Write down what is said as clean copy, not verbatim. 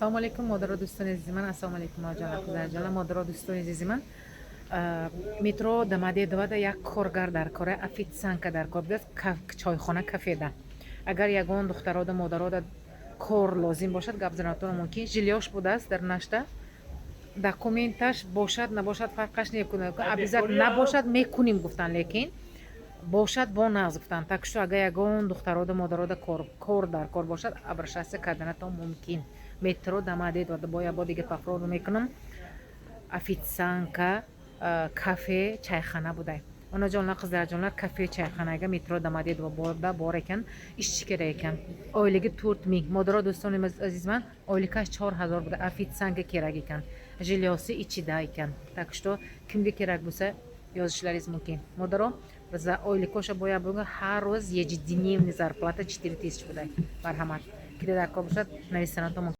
Assalomu alaykum modaro do'ston aziz man. Assalomu alaykum onajonim qizlarjonim modaro do'ston aziz man. Metro Domodedovoda як коргар дар кори, официантка дар кор буд, чойхона кафеда. Агар ягон духтарода модарода кор лозим бошад, гап занатон мумкин жилёш будааст дар нашта. Документаш бошад набошад фарқаш некунад. Обязательно набошад мекуним гуфтан, лекин бошад бо нағз гуфтан. Так что агар ягон духтарода модарода кор дар кор бошад, обращаться карданатон мумкин. Метро Домодедово бо я бо дига повторно мекунам. Официантка кафе чайхона будай. Onajonlar qizlarjonlar kafe chayxonaga metro Domodedово borda bor ekan, ishchi kerak ekan. Oyligi 4000. Modaro do'stonim azizman, oylik 4000 buda ofitsiantga kerak ekan. Jilyosi ichida ekan. Так что kimga kerak bo'lsa yozishlaringiz mumkin. Modaro biza oylik o'sha bo'ya bunga har roz ежедневный зарплата 4000 buday. Marhamat. Kirada bo'lsa, navisanat